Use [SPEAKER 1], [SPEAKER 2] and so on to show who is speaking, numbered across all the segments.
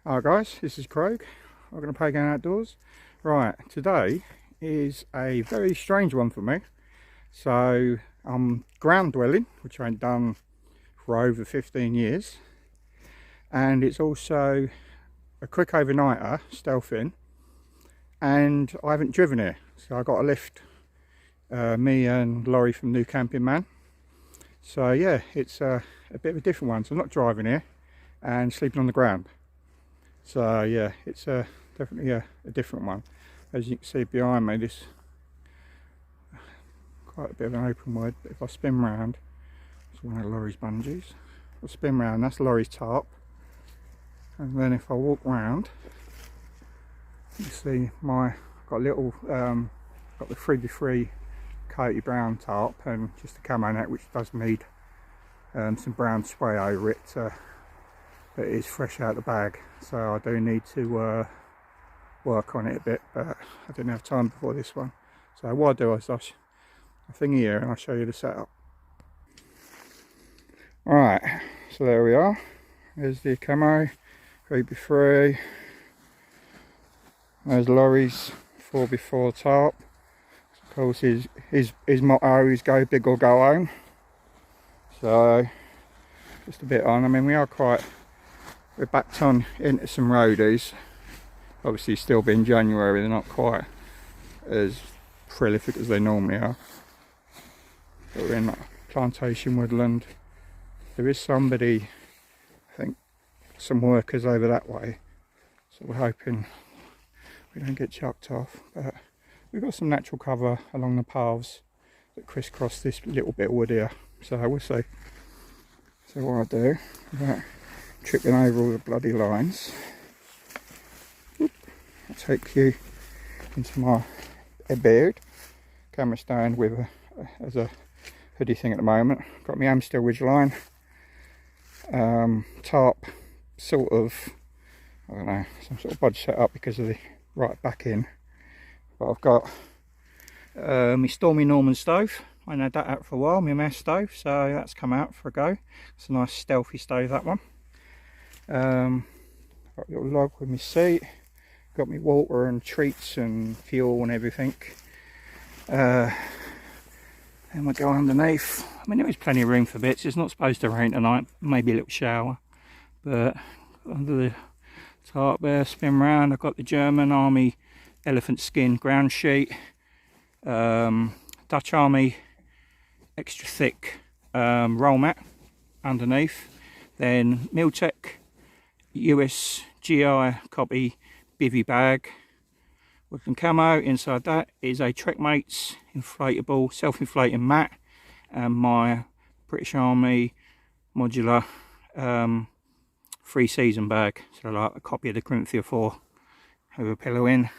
[SPEAKER 1] Hi guys, this is Craig. I'm going to play Going Outdoors. Right, today is a very strange one for me. So I'm ground dwelling, which I ain't done for over 15 years. And it's also a quick overnighter, stealthing. And I haven't driven here. So I got a lift, me and Laurie from New Camping Man. So yeah, it's a bit of a different one. So I'm not driving here and sleeping on the ground. So yeah, it's definitely a different one. As you can see behind me, this quite a bit of an open wood, but if I spin round, it's one of Laurie's bungees. If I spin round, that's Laurie's tarp. And then if I walk round, you see got a little, got the 3x3 coaty brown tarp and just a camo net, which does need some brown spray over it. But it is fresh out of the bag, so I do need to work on it a bit, but I didn't have time before this one. So what I do is I'll thing here and I'll show you the setup. Alright, so there we are. There's the camo 3x3. There's Laurie's 4x4 tarp. Of course his motto is go big or go home. So just a bit on. I mean, we're backed on into some roadies. Obviously still being January, they're not quite as prolific as they normally are. But we're in that plantation woodland. There is somebody, I think some workers over that way, so we're hoping we don't get chucked off. But we've got some natural cover along the paths that crisscross this little bit of wood here, so we'll see. So what I do, tripping over all the bloody lines, I'll take you into my beard. Camera stand with as a hoodie thing at the moment. Got my Amstel ridge line, tarp, sort of, I don't know, some sort of budge set up because of the right back in. But I've got my Stormy Norman stove. I had that out for a while, my mess stove, so that's come out for a go. It's a nice stealthy stove, that one. Got a little log with my seat, got me water and treats and fuel and everything. Then we go underneath. I mean, there is plenty of room for bits. It's not supposed to rain tonight, maybe a little shower, but under the tarp there, spin round. I've got the German Army elephant skin ground sheet, Dutch Army extra thick roll mat underneath, then Miltech US GI copy bivvy bag, woodland camo. Inside that is a Trekmates inflatable, self-inflating mat, and my British Army modular 3-season bag, so like a copy of the Corinthian 4 with a pillow in.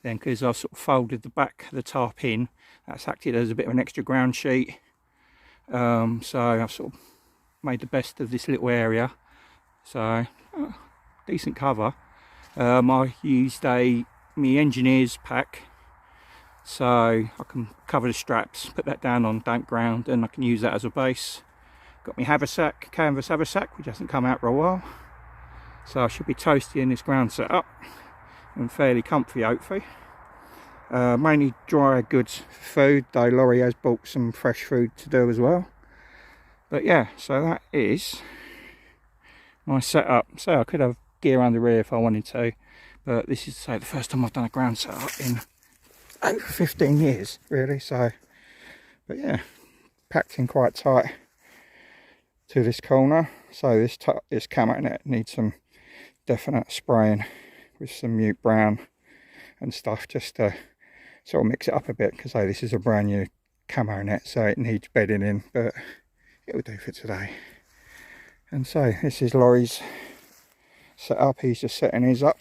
[SPEAKER 1] Then, because I've sort of folded the back of the tarp in, that's acted as a bit of an extra ground sheet. So I've sort of made the best of this little area. So decent cover. I used my engineer's pack, so I can cover the straps, put that down on damp ground, and I can use that as a base. Got my haversack, canvas haversack, which hasn't come out for a while, so I should be toasty in this ground setup and fairly comfy, hopefully. Mainly dry goods for food, though Laurie has bought some fresh food to do as well. But yeah, so that is my setup. So I could have gear under rear if I wanted to, but this is, say, the first time I've done a ground setup in over 15 years, really. So, but yeah, packed in quite tight to this corner. So this camo net needs some definite spraying with some mute brown and stuff, just to sort of mix it up a bit, because this is a brand new camo net, so it needs bedding in, but it will do for today. And so this is Laurie's set up. He's just setting his up,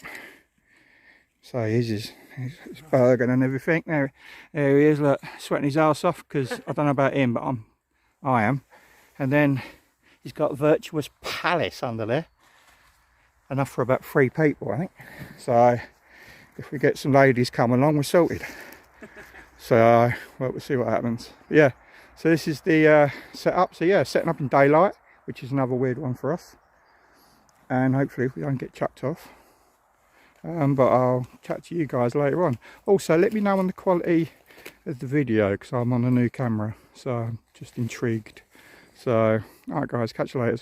[SPEAKER 1] so he's burger and everything. There he is, look, sweating his ass off, because I don't know about him, but I am. And then he's got Virtuous Palace under there, enough for about 3 people, I think. So if we get some ladies come along, we're sorted. So well, we'll see what happens. But yeah, so this is the setup. So yeah, setting up in daylight, which is another weird one for us, and hopefully we don't get chucked off. but I'll chat to you guys later on. Also, let me know on the quality of the video, because I'm on a new camera, so I'm just intrigued. So, alright guys, catch you later.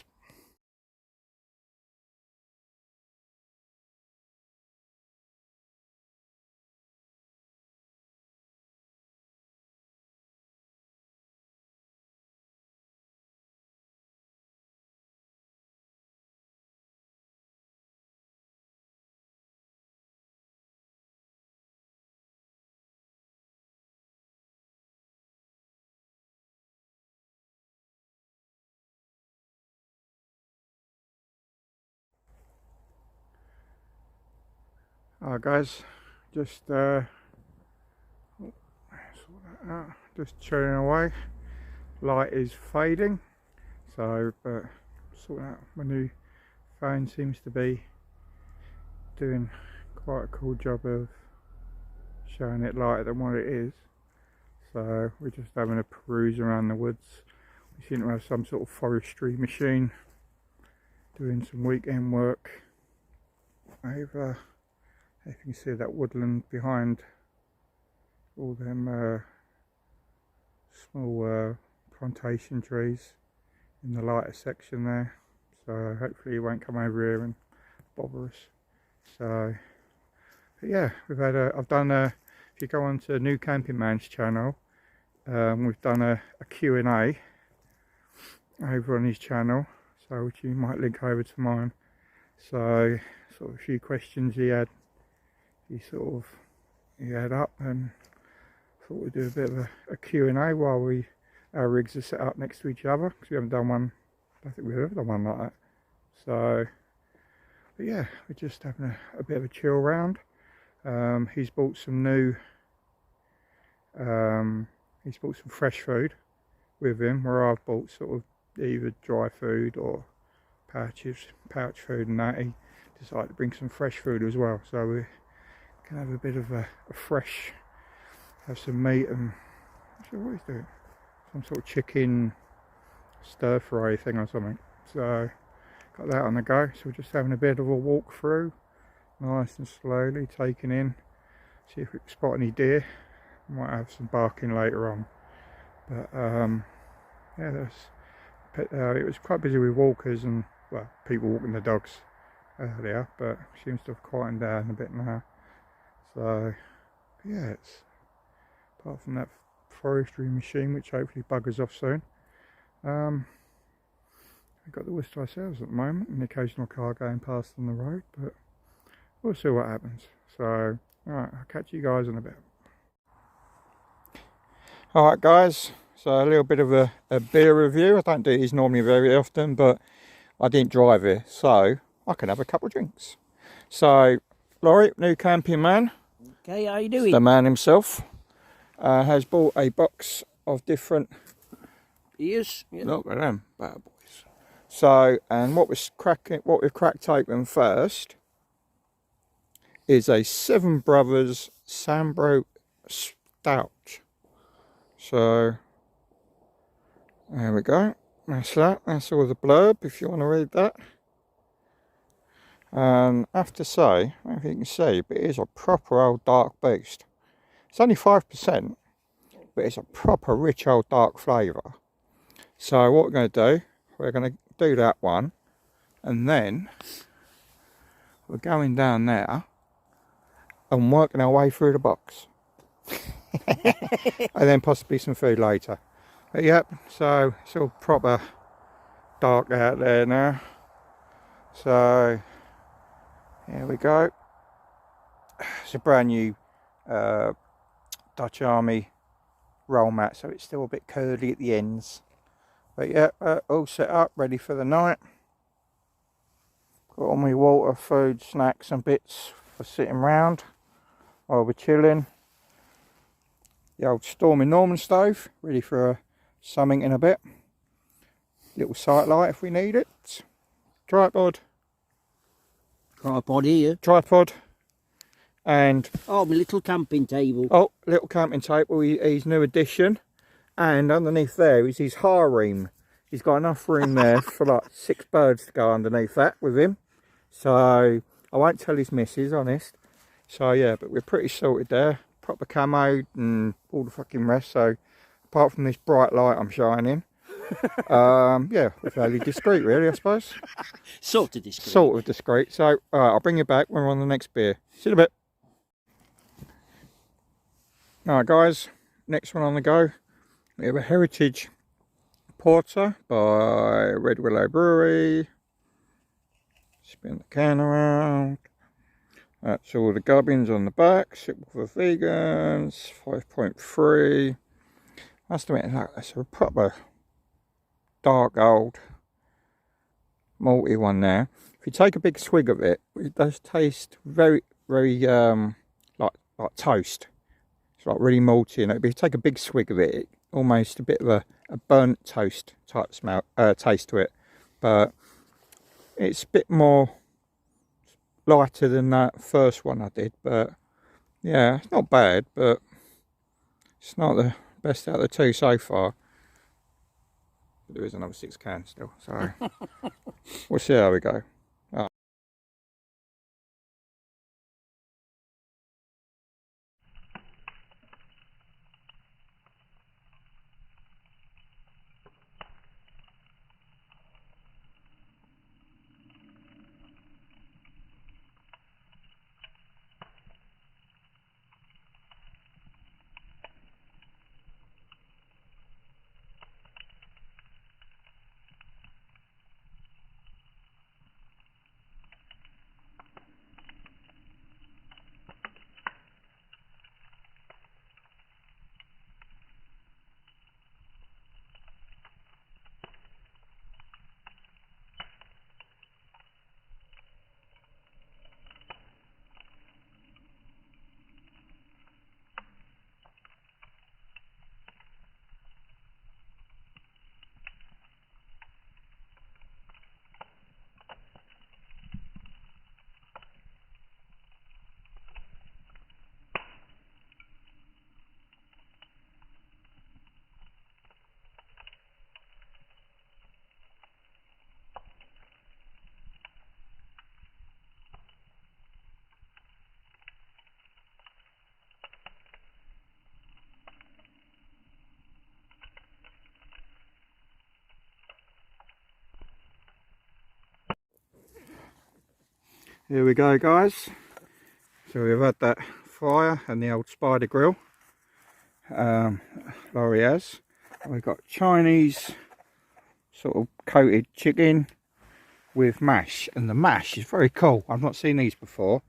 [SPEAKER 1] Alright guys, just just chilling away. Light is fading, so but sorting out my new phone. Seems to be doing quite a cool job of showing it lighter than what it is. So we're just having a peruse around the woods. We seem to have some sort of forestry machine doing some weekend work over, if you can see that woodland behind all them small plantation trees in the lighter section there. So hopefully he won't come over here and bother us. So but yeah, we've had I've done a, if you go on to New Camping Man's channel, we've done a Q&A over on his channel, so which you might link over to mine. So sort of a few questions he had up, and thought we'd do a bit of a Q&A while our rigs are set up next to each other, because we haven't done one, I don't think we've ever done one like that. So but yeah, we're just having a bit of a chill round. He's bought some new he's bought some fresh food with him, where I've bought sort of either dry food or pouch food and that. He decided to bring some fresh food as well, so we can have a bit of a fresh, have some meat and, so what he's doing, some sort of chicken stir fry thing or something. So got that on the go, so we're just having a bit of a walk through, nice and slowly, taking in, see if we can spot any deer. Might have some barking later on, but yeah, it was quite busy with walkers and, well, people walking the dogs earlier, but seems to have quietened down a bit now. So yeah, it's, apart from that forestry machine, which hopefully buggers off soon, we've got the woods to ourselves at the moment, and the occasional car going past on the road, but we'll see what happens. So alright, I'll catch you guys in a bit. Alright guys, so a little bit of a beer review. I don't do these normally very often, but I didn't drive here, so I can have a couple of drinks. So Laurie, New Camping Man,
[SPEAKER 2] okay, how you doing?
[SPEAKER 1] the man himself, has bought a box of different
[SPEAKER 2] Ears. Yeah.
[SPEAKER 1] Look at them bad boys. So, and what we've cracked open first is a Seven Brothers Sambro Stout. So there we go. That's that. That's all the blurb, if you want to read that. I have to say, I don't know if you can see, but it is a proper old dark beast. It's only 5%, but it's a proper rich old dark flavour. So what we're going to do, we're going to do that one, and then we're going down there and working our way through the box. And then possibly some food later. But yep, so it's all proper dark out there now. So here we go. It's a brand new Dutch Army roll mat, so it's still a bit curly at the ends. But yeah, all set up, ready for the night. Got all my water, food, snacks and bits for sitting round while we're chilling. The old Stormy Norman stove, ready for something in a bit. Little sight light if we need it. Tripod.
[SPEAKER 2] Tripod here.
[SPEAKER 1] Tripod. And
[SPEAKER 2] oh, my little camping table.
[SPEAKER 1] Oh, little camping table, his new addition. And underneath there is his harem. He's got enough room there for like 6 birds to go underneath that with him. So I won't tell his missus, honest. So yeah, but we're pretty sorted there. Proper camoed and all the fucking rest. So apart from this bright light I'm shining, yeah, we're fairly discreet really, I suppose.
[SPEAKER 2] Sort of discreet.
[SPEAKER 1] Sort of discreet. So I'll bring you back when we're on the next beer. See you in a bit. Alright guys, next one on the go. We have a Heritage Porter by Red Willow Brewery. Spin the can around. That's all the gubbins on the back. Suitable for vegans. 5.3. Must admit, that's a proper dark old malty one now. If you take a big swig of it, it does taste very, very like toast. It's like really malty, and if you take a big swig of it, almost a bit of a burnt toast type smell, taste to it. But it's a bit more lighter than that first one I did. But yeah, it's not bad, but it's not the best out of the two so far. But there is another 6 cans still, so we'll see how we go. Here we go guys, so we've had that fire and the old spider grill, Laurie has. We've got Chinese sort of coated chicken with mash, and the mash is very cool. I've not seen these before.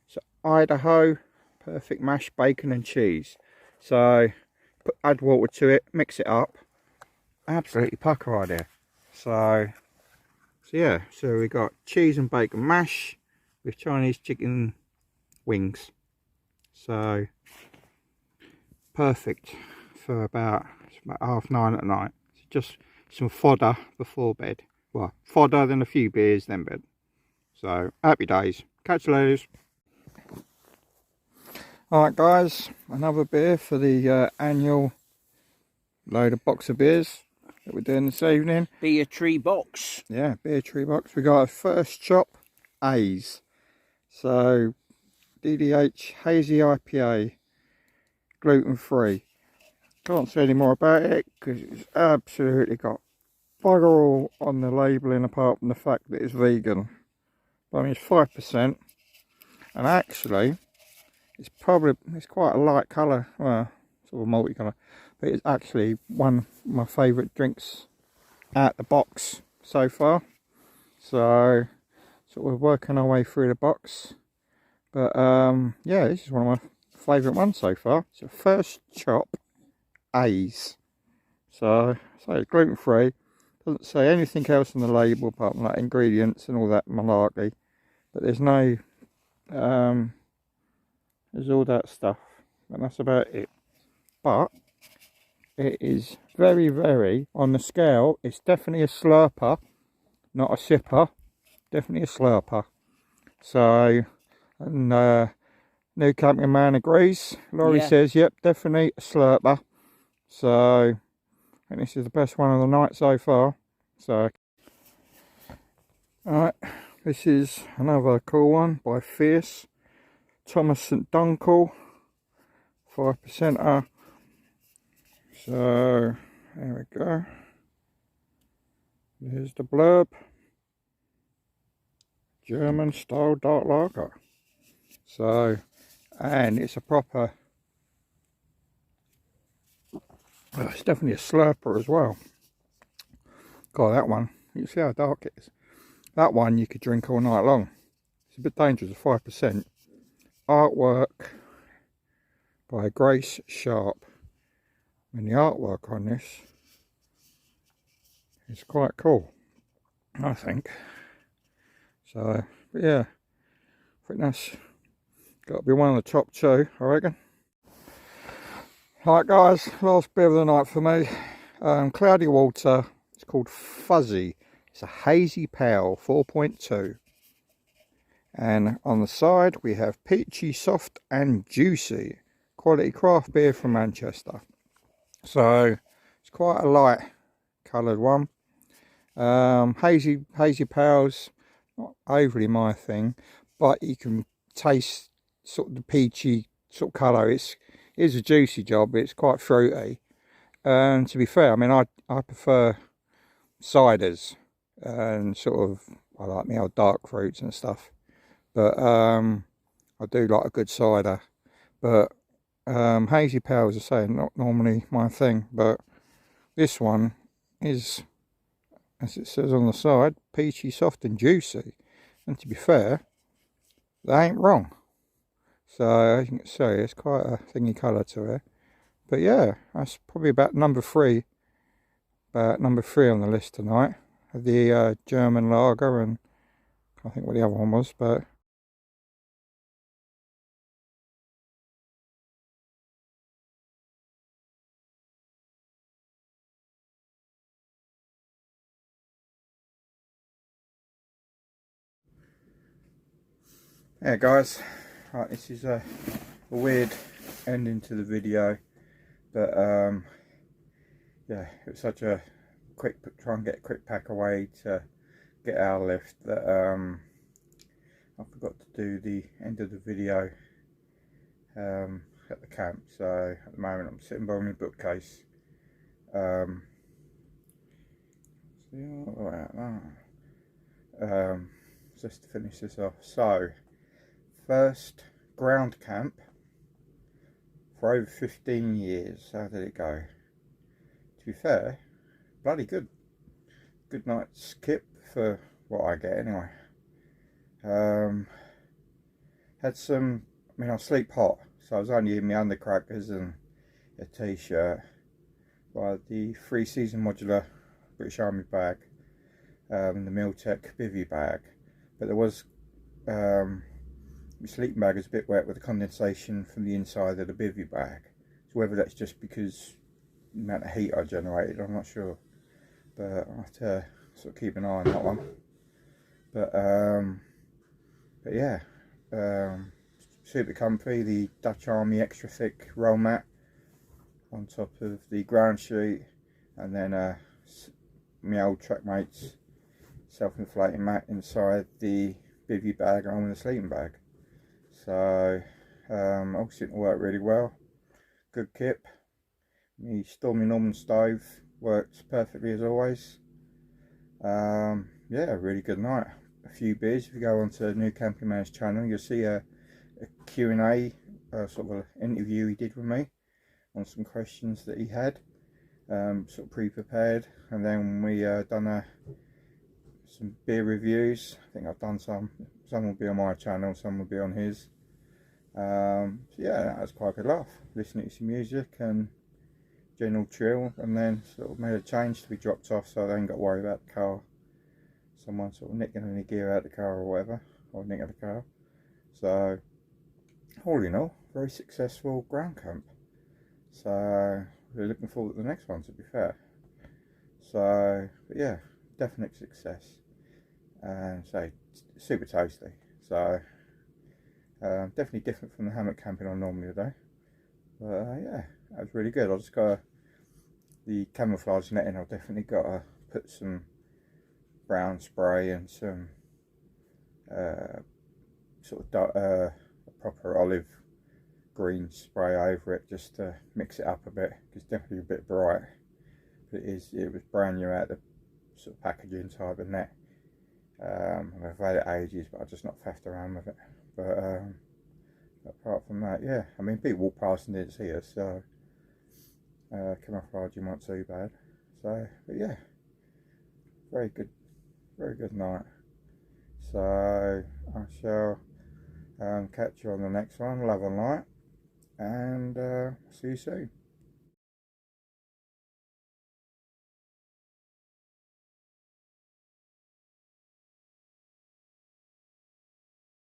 [SPEAKER 1] So Idaho perfect mash, bacon and cheese. So add water to it, mix it up, absolutely pucker idea. So yeah, so we got cheese and bacon mash with Chinese chicken wings. So perfect for about 9:30 at night. It's just some fodder before bed. Well, fodder, then a few beers, then bed. So happy days. Catch you later. Alright guys, another beer for the annual load of box of beers that we're doing this evening.
[SPEAKER 2] Beer tree box.
[SPEAKER 1] Yeah, beer tree box. We got a First Chop A's. So DDH hazy IPA, gluten free. Can't say any more about it because it's absolutely got bugger all on the labelling apart from the fact that it's vegan. But I mean, it's 5%, and actually it's quite a light colour, well, sort of multi-colour, but it's actually one of my favourite drinks out the box so far. So we're working our way through the box, but yeah, this is one of my favourite ones so far. It's a First Chop A's. So it's gluten free. Doesn't say anything else on the label apart from like ingredients and all that malarkey. But there's no there's all that stuff, and that's about it. But it is very, very on the scale. It's definitely a slurper, not a sipper. Definitely a slurper. So, and new camping man agrees. Laurie says, yep, definitely a slurper. So, I think this is the best one of the night so far. So, alright, This is another cool one by Fierce. Thomas St Dunkel, 5%er. So there we go. There's the blurb. German style dark lager. So, and it's a proper, it's definitely a slurper as well. God, that one, you see how dark it is. That one you could drink all night long. It's a bit dangerous, 5%. Artwork by Grace Sharp. And the artwork on this is quite cool, I think. So, but yeah, I think that's got to be one of the top two, I reckon. Right guys, last beer of the night for me. Cloudy Water. It's called Fuzzy. It's a hazy pale, 4.2. And on the side we have peachy, soft and juicy. Quality craft beer from Manchester. So it's quite a light coloured one. Hazy pales, not overly my thing, but you can taste sort of the peachy sort of colour. It is a juicy job, but it's quite fruity. And to be fair, I mean, I prefer ciders and sort of, I like my old dark fruits and stuff, but I do like a good cider. But hazy pales, as I say, not normally my thing, but this one is, as it says on the side, peachy, soft and juicy. And to be fair, they ain't wrong. So as you can see, it's quite a thingy colour to it. But yeah, that's probably about number three on the list tonight. The German lager, and I think what the other one was, but yeah guys, right, this is a weird ending to the video, but yeah, it was such a quick, try and get a quick pack away to get our lift that I forgot to do the end of the video at the camp. So at the moment I'm sitting by my bookcase. Just to finish this off, so first ground camp for over 15 years. How did it go? To be fair, bloody good night's kip for what I get anyway. Had some, I mean, I sleep hot, so I was only in my undercrackers and a t-shirt by the 3-season modular British Army bag, the Miltech bivvy bag, but there was my sleeping bag is a bit wet with the condensation from the inside of the bivvy bag. So whether that's just because the amount of heat I generated, I'm not sure, but I have to sort of keep an eye on that one. But yeah, super comfy. The Dutch Army extra thick roll mat on top of the ground sheet, and then my old Trackmates self-inflating mat inside the bivvy bag along with the sleeping bag. So all seemed to work really well. Good kip. My Stormy Norman stove works perfectly as always. Yeah, really good night. A few beers. If you go onto New Camping Man's channel, you'll see a Q&A, sort of an interview he did with me on some questions that he had, sort of pre-prepared, and then we done some beer reviews. I think I've done some will be on my channel, some will be on his. So yeah, that was quite a good laugh, listening to some music and general chill, and then sort of made a change to be dropped off, so I ain't got to worry about the car, someone sort of nicking any gear out of the car or whatever, or nicking the car. So all in all, very successful ground camp. So we're looking forward to the next one, to be fair. So but yeah, definite success, and so super tasty. So definitely different from the hammock camping I normally do. But yeah, that was really good. I just got the camouflage netting. I've definitely got to put some brown spray and some
[SPEAKER 3] sort of a proper olive green spray over it, just to mix it up a bit, because it's definitely a bit bright. But it was brand new out of the sort of packaging type of net. I've had it ages, but I've just not faffed around with it. But apart from that, yeah, I mean, people walk past and didn't see us, so camouflaging wasn't too bad. So, but yeah, very good night. So I shall catch you on the next one. Love and light, and see you soon.